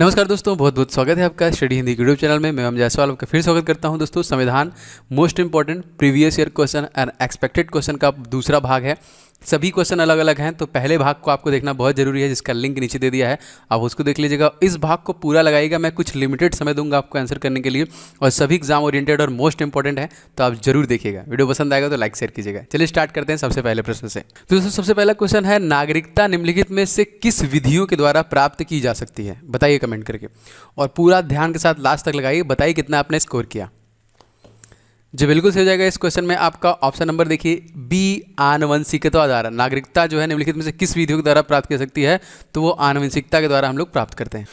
नमस्कार दोस्तों, बहुत बहुत स्वागत है आपका स्टडी हिंदी यूट्यूब चैनल में। मैं जायसवाल आपका फिर स्वागत करता हूं। दोस्तों, संविधान most important previous year question and expected question का दूसरा भाग है। सभी क्वेश्चन अलग अलग हैं, तो पहले भाग को आपको देखना बहुत जरूरी है, जिसका लिंक नीचे दे दिया है, आप उसको देख लीजिएगा। इस भाग को पूरा लगाइएगा, मैं कुछ लिमिटेड समय दूंगा आपको आंसर करने के लिए, और सभी एग्जाम ओरिएंटेड और मोस्ट इंपॉर्टेंट है, तो आप जरूर देखिएगा। वीडियो पसंद आएगा तो लाइक शेयर कीजिएगा। चलिए स्टार्ट करते हैं सबसे पहले प्रश्न से। तो दोस्तों, सबसे पहला क्वेश्चन है, नागरिकता निम्नलिखित में से किस विधियों के द्वारा प्राप्त की जा सकती है? बताइए कमेंट करके, और पूरा ध्यान के साथ लास्ट तक लगाइए। बताइए कितना आपने स्कोर किया। जो बिल्कुल सही हो जाएगा इस क्वेश्चन में आपका ऑप्शन नंबर देखिए बी, आनुवंशिकता द्वारा। नागरिकता जो है निम्नलिखित में से किस विधियों के द्वारा प्राप्त की सकती है? तो वो आनुवंशिकता के द्वारा हम लोग प्राप्त करते हैं।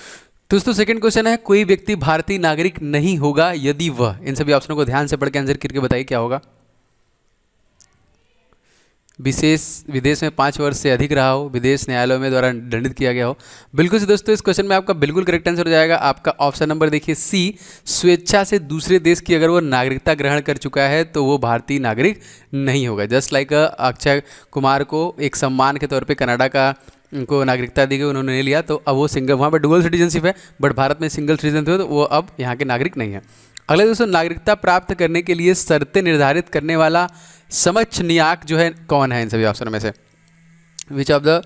दोस्तों, सेकंड क्वेश्चन है, कोई व्यक्ति भारतीय नागरिक नहीं होगा यदि वह। इन सभी ऑप्शनों को ध्यान से पढ़ के आंसर करके बताइए क्या होगा। विदेश में 5 वर्ष से अधिक रहा हो, विदेश न्यायालयों में द्वारा दंडित किया गया हो। बिल्कुल से दोस्तों, इस क्वेश्चन में आपका बिल्कुल करेक्ट आंसर हो जाएगा आपका ऑप्शन नंबर देखिए सी, स्वेच्छा से दूसरे देश की अगर वो नागरिकता ग्रहण कर चुका है तो वो भारतीय नागरिक नहीं होगा। जस्ट लाइक अक्षय कुमार को एक सम्मान के तौर पर कनाडा का उनको नागरिकता दी गई, उन्होंने ले लिया, तो अब वो सिंगल, वहाँ पर डुअल सिटीजनशिप है, बट भारत में सिंगल सिटीजन थे, तो वो अब यहाँ के नागरिक नहीं है। अगले दोस्तों, नागरिकता प्राप्त करने के लिए शर्तें निर्धारित करने वाला समक्ष नियामक जो है कौन है? इन सभी ऑप्शनों में से विच ऑफ द,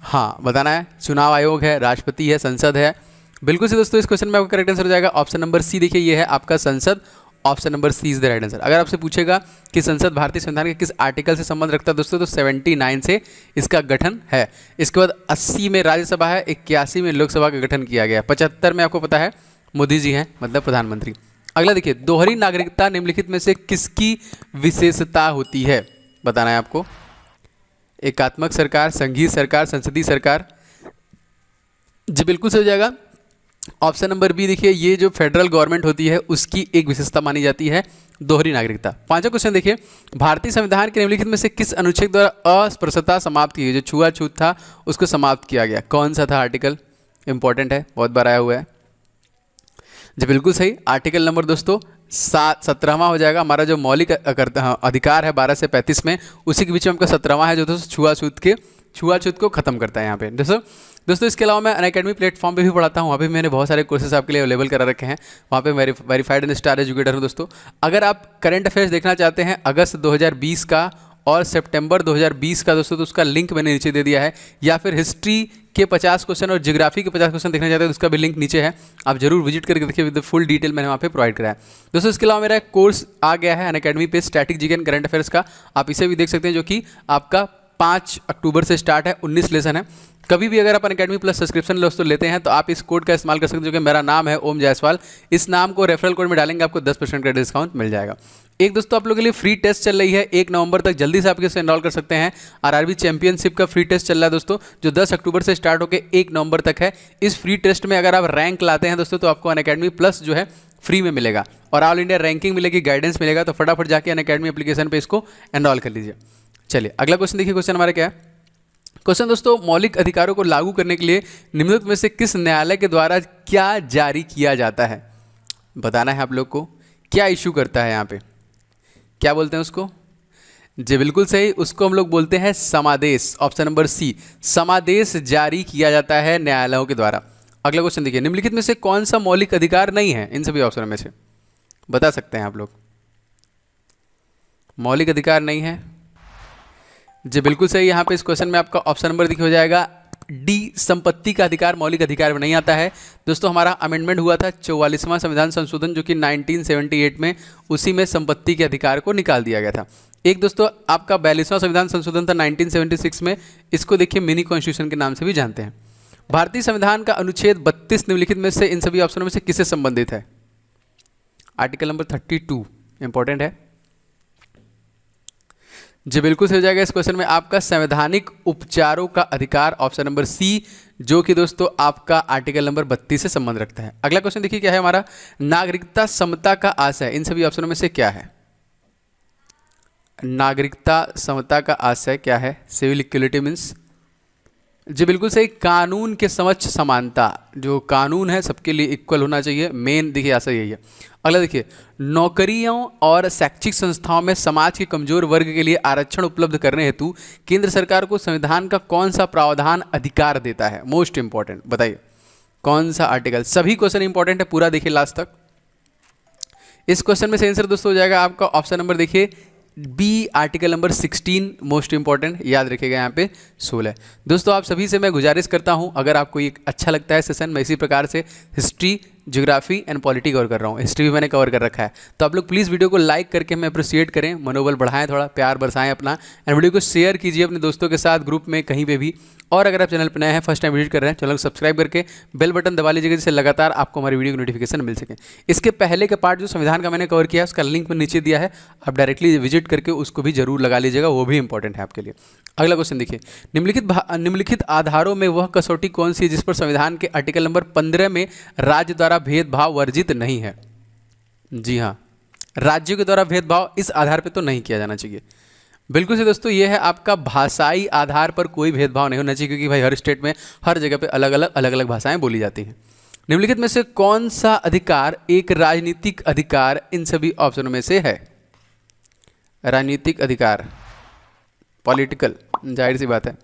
हाँ बताना है। चुनाव आयोग है, राष्ट्रपति है, संसद है। बिल्कुल से दोस्तों, इस क्वेश्चन में आपका करेक्ट आंसर हो जाएगा ऑप्शन नंबर सी। देखिए, ये है आपका संसद। Option number C is the right answer. अगर आपसे पूछेगा कि संसद भारतीय संविधान के किस आर्टिकल से संबंध रखता है दोस्तों, तो 79 से इसका गठन है। इसके बाद 80 में राज्यसभा है, 81 में लोकसभा का गठन किया गया, 75 में आपको पता है मोदी जी हैं, मतलब प्रधानमंत्री। अगला देखिए, दोहरी नागरिकता निम्नलिखित में से किसकी विशेषता होती है? बताना है आपको। एकात्मक सरकार, संघीय सरकार, संसदीय सरकार। जी बिल्कुल सही हो जाएगा ऑप्शन नंबर बी। देखिए, ये जो फेडरल गवर्नमेंट होती है उसकी एक विशेषता मानी जाती है दोहरी नागरिकता। पांचवा क्वेश्चन देखिए, भारतीय संविधान के निम्नलिखित में से किस अनुच्छेद द्वारा अस्पृश्यता समाप्त की गई? जो छुआछूत था उसको समाप्त किया गया, कौन सा था आर्टिकल? इंपॉर्टेंट है, बहुत बार आया हुआ है। जी बिल्कुल सही, आर्टिकल नंबर दोस्तों 17वां हो जाएगा। हमारा जो मौलिक अधिकार है 12 से 35 में, उसी के बीच में आपका 17वां है, जो दोस्तों छुआछूत को खत्म करता है यहाँ पे। दोस्तों इसके अलावा मैं अनअकैडमी प्लेटफॉर्म पे भी पढ़ाता हूँ, वहाँ पे मैंने बहुत सारे कोर्सेज आपके लिए अवेलेबल करा रखे हैं। वहाँ पे वेरीफाइड एंड स्टार एजुकेटर हूँ दोस्तों। अगर आप करंट अफेयर्स देखना चाहते हैं अगस्त 2020 का और सितंबर 2020 का दोस्तों, तो उसका लिंक मैंने नीचे दे दिया है। या फिर हिस्ट्री के 50 क्वेश्चन और ज्योग्राफी के 50 क्वेश्चन देखना चाहते हैं तो उसका भी लिंक नीचे है, आप जरूर विजिट करके देखिए, विद फुल डिटेल मैंने वहाँ पे प्रोवाइड कराया है दोस्तों। इसके अलावा मेरा एक कोर्स आ गया है अनअकैडमी पे, static GK and current affairs का, आप इसे भी देख सकते हैं, जो कि आपका 5 अक्टूबर से स्टार्ट है, 19 लेसन है। कभी भी अगर आप अनअकैडमी प्लस सब्सक्रिप्शन दोस्तों लेते हैं तो आप इस कोड का इस्तेमाल कर सकते हैं, जो कि मेरा नाम है ओम जायसवाल। इस नाम को रेफरल कोड में डालेंगे, आपको 10% का डिस्काउंट मिल जाएगा। एक दोस्तों आप लोगों के लिए फ्री टेस्ट चल रही है 1 नवंबर तक, जल्दी से आप इसे एनरोल कर सकते हैं। आरआरबी चैंपियनशिप का फ्री टेस्ट चल रहा है दोस्तों, जो 10 अक्टूबर से स्टार्ट होकर 1 नवंबर तक है। इस फ्री टेस्ट में अगर आप रैंक लाते हैं दोस्तों, तो आपको अनअकैडमी प्लस जो है फ्री में मिलेगा, और ऑल इंडिया रैंकिंग मिलेगी, गाइडेंस मिलेगा। तो फटाफट जाके अनअकैडमी एप्लीकेशन पे इसको एनरोल कर लीजिए। चलिए अगला क्वेश्चन देखिए। क्वेश्चन हमारा क्या है? क्वेश्चन दोस्तों, मौलिक अधिकारों को लागू करने के लिए निम्नलिखित में से किस न्यायालय के द्वारा क्या जारी किया जाता है? बताना है आप लोग को। क्या इशू करता है यहाँ पे, क्या बोलते हैं उसको? जी बिल्कुल सही, उसको हम लोग बोलते हैं समादेश। ऑप्शन नंबर सी, समादेश जारी किया जाता है न्यायालयों के द्वारा। अगला क्वेश्चन देखिए, निम्नलिखित में से कौन सा मौलिक अधिकार नहीं है? इन सभी ऑप्शन में से बता सकते हैं आप लोग। मौलिक अधिकार नहीं है, जी बिल्कुल सही। यहाँ पे इस क्वेश्चन में आपका ऑप्शन नंबर देखिए हो जाएगा डी, संपत्ति का अधिकार मौलिक अधिकार में नहीं आता है दोस्तों। हमारा अमेंडमेंट हुआ था 44वां संविधान संशोधन, जो कि 1978 में, उसी में संपत्ति के अधिकार को निकाल दिया गया था। एक दोस्तों आपका 42वां संविधान संशोधन था 1976 में, इसको देखिए मिनी कॉन्स्टिट्यूशन के नाम से भी जानते हैं। भारतीय संविधान का अनुच्छेद 32 निम्नलिखित में से इन सभी ऑप्शनों में से किससे संबंधित है? आर्टिकल नंबर 32 इंपॉर्टेंट है, जी बिल्कुल सही हो जाएगा। इस क्वेश्चन में आपका संवैधानिक उपचारों का अधिकार, ऑप्शन नंबर सी, जो कि दोस्तों आपका आर्टिकल नंबर 32 से संबंध रखता है। अगला क्वेश्चन देखिए क्या है हमारा, नागरिकता समता का आशय इन सभी ऑप्शनों में से क्या है? नागरिकता समता का आशय क्या है? सिविल इक्वलिटी मीन्स, जी बिल्कुल सही, कानून के समक्ष समानता। जो कानून है सबके लिए इक्वल होना चाहिए, मेन देखिए आशय यही है। अगला देखिए, नौकरियों और शैक्षिक संस्थाओं में समाज के कमजोर वर्ग के लिए आरक्षण उपलब्ध करने हेतु केंद्र सरकार को संविधान का कौन सा प्रावधान अधिकार देता है? मोस्ट इंपॉर्टेंट बताइए, कौन सा आर्टिकल? सभी क्वेश्चन इंपॉर्टेंट है, पूरा देखिए लास्ट तक। इस क्वेश्चन में से आंसर दोस्तों हो जाएगा आपका ऑप्शन नंबर देखिए B, article number 16 most important, याद रखिएगा यहाँ पे 16। दोस्तों आप सभी से मैं गुजारिश करता हूँ, अगर आपको ये अच्छा लगता है सेशन, मैं इसी प्रकार से history, geography and polity cover कर रहा हूँ, हिस्ट्री भी मैंने कवर कर रखा है, तो आप लोग प्लीज़ वीडियो को लाइक करके हमें अप्रिशिएट करें, मनोबल बढ़ाएं, थोड़ा प्यार बरसाएं अपना, एंड वीडियो को शेयर कीजिए अपने दोस्तों के साथ, ग्रुप में, कहीं पे भी। और अगर आप चैनल पर नए हैं, फर्स्ट टाइम विजिट कर रहे हैं, चैनल को सब्सक्राइब करके बेल बटन दबा लीजिएगा, जिससे लगातार आपको हमारी वीडियो की नोटिफिकेशन मिल सके। इसके पहले के पार्ट जो संविधान का मैंने कवर किया है, उसका लिंक मैं नीचे दिया है, आप डायरेक्टली विजिट करके उसको भी जरूर लगा लीजिएगा, वो भी इंपॉर्टेंट है आपके लिए। अगला क्वेश्चन देखिए, निम्नलिखित आधारों में वह कसौटी कौन सी है जिस पर संविधान के आर्टिकल नंबर 15 में राज्य द्वारा भेदभाव वर्जित नहीं है? जी हाँ, राज्यों के द्वारा भेदभाव इस आधार पर तो नहीं किया जाना चाहिए। बिल्कुल से दोस्तों, ये है आपका भाषाई आधार पर कोई भेदभाव नहीं होना चाहिए, क्योंकि भाई हर स्टेट में हर जगह पे अलग अलग भाषाएं बोली जाती हैं। निम्नलिखित में से कौन सा अधिकार एक राजनीतिक अधिकार इन सभी ऑप्शनों में से है? राजनीतिक अधिकार, पॉलिटिकल, जाहिर सी बात है।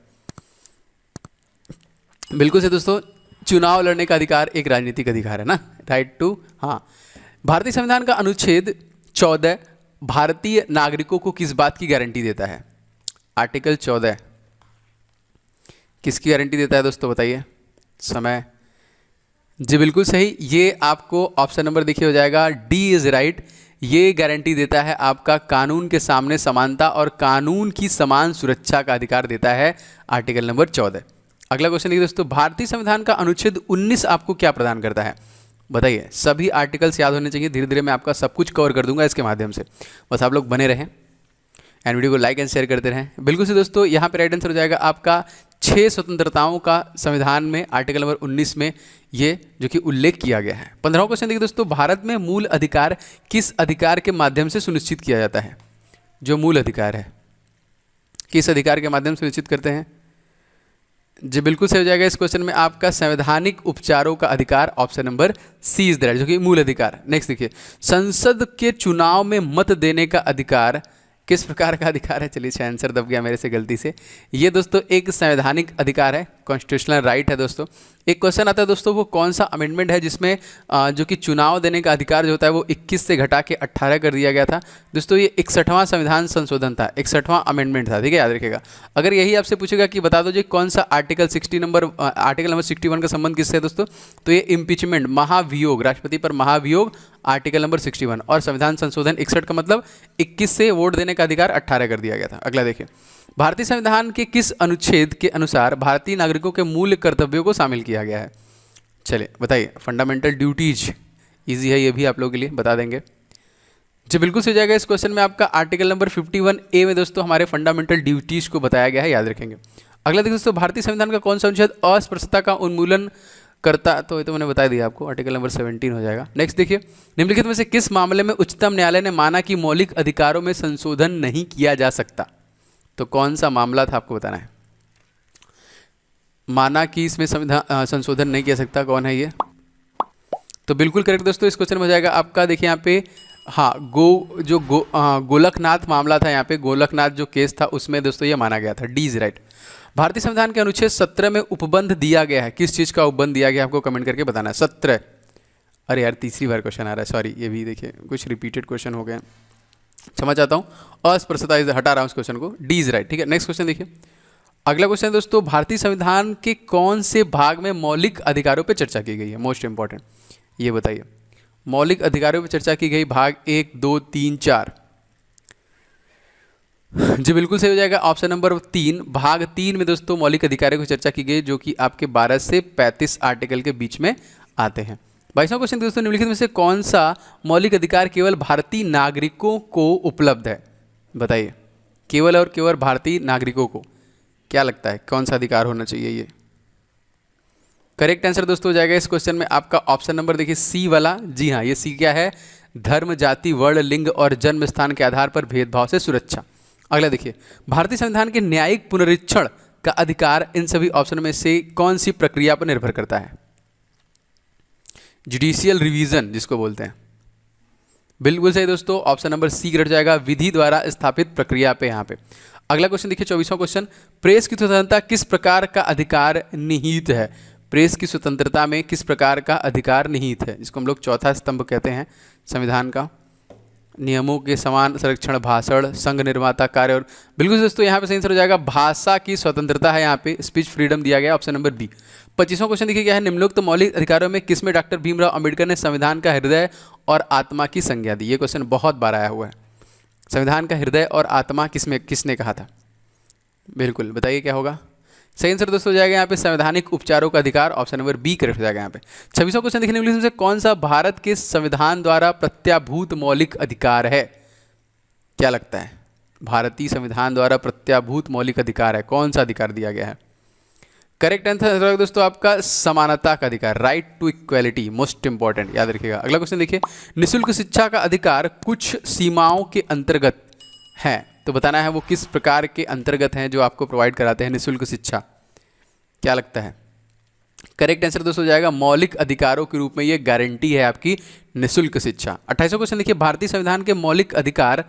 बिल्कुल से दोस्तों, चुनाव लड़ने का अधिकार एक राजनीतिक अधिकार है ना, राइट टू। हाँ, भारतीय संविधान का अनुच्छेद 14 भारतीय नागरिकों को किस बात की गारंटी देता है? आर्टिकल 14 किसकी गारंटी देता है दोस्तों, बताइए। समय, जी बिल्कुल सही, ये आपको ऑप्शन नंबर देखिए हो जाएगा डी इज राइट। ये गारंटी देता है आपका कानून के सामने समानता और कानून की समान सुरक्षा का अधिकार देता है आर्टिकल नंबर 14। अगला क्वेश्चन देखिए दोस्तों, भारतीय संविधान का अनुच्छेद 19 आपको क्या प्रदान करता है? बताइए। सभी आर्टिकल्स याद होने चाहिए, धीरे धीरे मैं आपका सब कुछ कवर कर दूंगा इसके माध्यम से, बस आप लोग बने रहें एंड वीडियो को लाइक एंड शेयर करते रहें। बिल्कुल से दोस्तों, यहाँ पे राइट आंसर हो जाएगा आपका 6 स्वतंत्रताओं का संविधान में आर्टिकल नंबर 19 में ये जो कि उल्लेख किया गया है। 15वां क्वेश्चन देखिए दोस्तों, भारत में मूल अधिकार किस अधिकार के माध्यम से सुनिश्चित किया जाता है? जो मूल अधिकार है किस अधिकार के माध्यम से सुनिश्चित करते हैं? जी बिल्कुल सही हो जाएगा इस क्वेश्चन में आपका संवैधानिक उपचारों का अधिकार, option number C is the right, जो कि मूल अधिकार। नेक्स्ट देखिए, संसद के चुनाव में मत देने का अधिकार किस प्रकार का अधिकार है? चलिए आंसर दब गया मेरे से गलती से। ये दोस्तों एक संवैधानिक अधिकार है, कॉन्स्टिट्यूशनल राइट है दोस्तों। एक क्वेश्चन आता है दोस्तों, वो कौन सा अमेंडमेंट है जिसमें जो कि चुनाव देने का अधिकार जो होता है वो 21 से घटा के 18 कर दिया गया था? दोस्तों ये 61वां संविधान संशोधन था, 61वां अमेंडमेंट था, ठीक है, याद रखिएगा। अगर यही आपसे पूछेगा कि बता दो जी कौन सा आर्टिकल आर्टिकल नंबर 61 का संबंध किससे है दोस्तों, तो ये इम्पीचमेंट, महाभियोग, राष्ट्रपति पर महाभियोग आर्टिकल नंबर 61, और संविधान संशोधन 61 का मतलब 21 से वोट देने का अधिकार 18 कर दिया गया था। अगला देखिए, भारतीय संविधान के किस अनुच्छेद के अनुसार भारतीय नागरिकों के मूल कर्तव्यों को शामिल किया गया है? चलिए बताइए। फंडामेंटल ड्यूटीज, इजी है ये भी आप लोगों के लिए, बता देंगे। जी बिल्कुल से हो जाएगा इस क्वेश्चन में आपका आर्टिकल नंबर 51A में दोस्तों हमारे फंडामेंटल ड्यूटीज को बताया गया है, याद रखेंगे। अगला देखिए दोस्तों, भारतीय संविधान का कौन सा अनुच्छेद अस्पृश्यता का उन्मूलन करता? तो ये तो मैंने बता दिया आपको, आर्टिकल नंबर 17 हो जाएगा। नेक्स्ट देखिए, निम्नलिखित में से किस मामले में उच्चतम न्यायालय ने माना कि मौलिक अधिकारों में संशोधन नहीं किया जा सकता? तो कौन सा मामला था आपको बताना है। माना कि इसमें संविधान संशोधन नहीं किया सकता, कौन है ये? तो बिल्कुल करेक्ट दोस्तों, इस क्वेश्चन में हो जाएगा आपका देखिए यहाँ पे, हाँ, गोलकनाथ मामला था, यहाँ पे गोलकनाथ जो केस था उसमें दोस्तों ये माना गया था, डी इज राइट। भारतीय संविधान के अनुच्छेद 17 में उपबंध दिया गया है, किस चीज़ का उपबंध दिया गया है आपको कमेंट करके बताना है। 17, अरे यार तीसरी बार क्वेश्चन आ रहा है, सॉरी, ये भी देखिए कुछ रिपीटेड क्वेश्चन हो गए, क्षमा चाहता हूँ। अस्पृश्यता इज, हटा रहा हूँ इस क्वेश्चन को, डी इज राइट, ठीक है। नेक्स्ट क्वेश्चन देखिए, अगला क्वेश्चन दोस्तों, भारतीय संविधान के कौन से भाग में मौलिक अधिकारों पर चर्चा की गई है? मोस्ट इंपॉर्टेंट, ये बताइए। मौलिक अधिकारों पर चर्चा की गई भाग 1, 2, 3, 4। जी बिल्कुल सही हो जाएगा ऑप्शन नंबर 3। भाग 3 में दोस्तों मौलिक अधिकारों की चर्चा की गई, जो कि आपके 12 से 35 आर्टिकल के बीच में आते हैं। 22वां क्वेश्चन दोस्तों, निम्नलिखित में से कौन सा मौलिक अधिकार केवल भारतीय नागरिकों को उपलब्ध है? बताइए। केवल और केवल भारतीय नागरिकों को, क्या लगता है कौन सा अधिकार होना चाहिए? ये करेक्ट आंसर दोस्तों हो जाएगा इस क्वेश्चन में आपका ऑप्शन नंबर देखिए सी वाला। जी हाँ, ये सी क्या है? धर्म, जाति, वर्ण, लिंग और जन्म स्थान के आधार पर भेदभाव से सुरक्षा। अगला देखिए, भारतीय संविधान के न्यायिक पुनरीक्षण का अधिकार इन सभी ऑप्शन में से कौन सी प्रक्रिया पर निर्भर करता है? जुडिशियल रिवीजन जिसको बोलते हैं। बिल्कुल सही दोस्तों, ऑप्शन नंबर सी करेक्ट जाएगा, विधि द्वारा स्थापित प्रक्रिया पे। यहाँ पे अगला क्वेश्चन देखिए, 24वां क्वेश्चन, प्रेस की स्वतंत्रता किस प्रकार का अधिकार निहित है? प्रेस की स्वतंत्रता में किस प्रकार का अधिकार निहित है, जिसको हम लोग चौथा स्तंभ कहते हैं संविधान का। नियमों के समान संरक्षण, भाषण, संघ निर्माता कार्य और बिल्कुल दोस्तों यहाँ पे सही आंसर हो जाएगा भाषा की स्वतंत्रता है, यहाँ पे स्पीच फ्रीडम दिया गया, ऑप्शन नंबर बी। 25वां क्वेश्चन देखिए क्या है, निम्नलिखित मौलिक अधिकारों में किसमें डॉक्टर भीमराव अंबेडकर ने संविधान का हृदय और आत्मा की संज्ञा दी। ये क्वेश्चन बहुत बार आया हुआ है, संविधान का हृदय और आत्मा किसने कहा था, बिल्कुल बताइए क्या होगा। सही आंसर दोस्तों हो जाएगा यहाँ पे संवैधानिक उपचारों का अधिकार, ऑप्शन नंबर बी करेक्ट हो जाएगा यहाँ पे। 26वां क्वेश्चन देखने मिले से कौन सा भारत के संविधान द्वारा प्रत्याभूत मौलिक अधिकार है, क्या लगता है, भारतीय संविधान द्वारा प्रत्याभूत मौलिक अधिकार है, कौन सा अधिकार दिया गया है। करेक्ट आंसर दोस्तों आपका समानता का अधिकार, right to equality, most important, याद रखिएगा। अगला क्वेश्चन देखिए, निःशुल्क शिक्षा का अधिकार कुछ सीमाओं के अंतर्गत है, तो बताना है वो किस प्रकार के अंतर्गत हैं जो आपको प्रोवाइड कराते हैं निःशुल्क शिक्षा, क्या लगता है। करेक्ट आंसर दोस्तों हो जाएगा मौलिक अधिकारों के रूप में ये गारंटी है आपकी निःशुल्क शिक्षा। 28वां क्वेश्चन देखिए, भारतीय संविधान के मौलिक अधिकार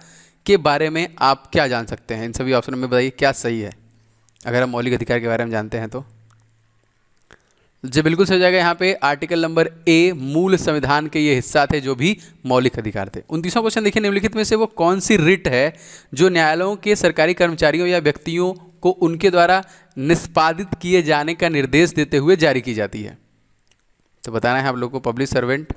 के बारे में आप क्या जान सकते हैं, इन सभी ऑप्शन में बताइए क्या सही है, अगर हम मौलिक अधिकार के बारे में जानते हैं तो। जी बिल्कुल सही हो जाएगा यहाँ पे आर्टिकल नंबर ए, मूल संविधान के ये हिस्सा थे जो भी मौलिक अधिकार थे। 29वां क्वेश्चन देखिए, निम्नलिखित में से वो कौन सी रिट है जो न्यायालयों के सरकारी कर्मचारियों या व्यक्तियों को उनके द्वारा निष्पादित किए जाने का निर्देश देते हुए जारी की जाती है, तो बताना है आप लोगों को पब्लिक सर्वेंट।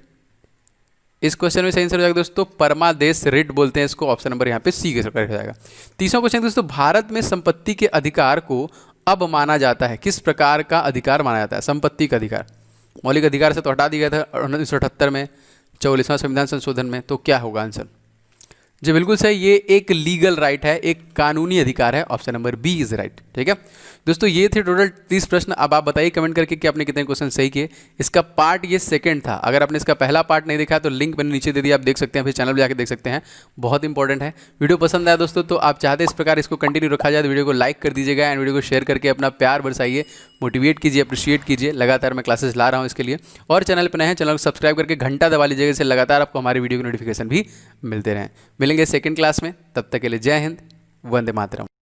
इस क्वेश्चन में सही आंसर हो जाएगा दोस्तों परमादेश रिट बोलते हैं इसको, ऑप्शन नंबर यहाँ पे सी के करेक्ट हो जाएगा। 30वां क्वेश्चन दोस्तों, भारत में संपत्ति के अधिकार को अब माना जाता है, किस प्रकार का अधिकार माना जाता है, संपत्ति का अधिकार। मौलिक अधिकार से तो हटा दिया गया था 1978 में 44वां संविधान संशोधन में, तो क्या होगा आंसर। जी बिल्कुल सही, ये एक लीगल राइट है, एक कानूनी अधिकार है, option number B is right. ठीक है दोस्तों, ये थे टोटल 30 प्रश्न। अब आप बताइए कमेंट करके कि आपने कितने क्वेश्चन सही किए। इसका पार्ट ये सेकंड था, अगर आपने इसका पहला पार्ट नहीं देखा तो लिंक मैंने नीचे दे दिया, आप देख सकते हैं, फिर चैनल पर जाकर देख सकते हैं, बहुत इंपॉर्टेंट है। वीडियो पसंद आया दोस्तों तो आप चाहते इस प्रकार इसको कंटिन्यू रखा जाए तो वीडियो को लाइक कर दीजिएगा एंड वीडियो को शेयर करके अपना प्यार बरसाइए, मोटिवेट कीजिए, अप्रिशिएट कीजिए। लगातार मैं क्लासेस ला रहा हूँ इसके लिए, और चैनल पर नए हैं चैनल को सब्सक्राइब करके घंटा दबा लीजिएगा, इससे लगातार आपको हमारी वीडियो की नोटिफिकेशन भी मिलते रहें। मिलेंगे सेकंड क्लास में, तब तक के लिए जय हिंद, वंदे मातरम।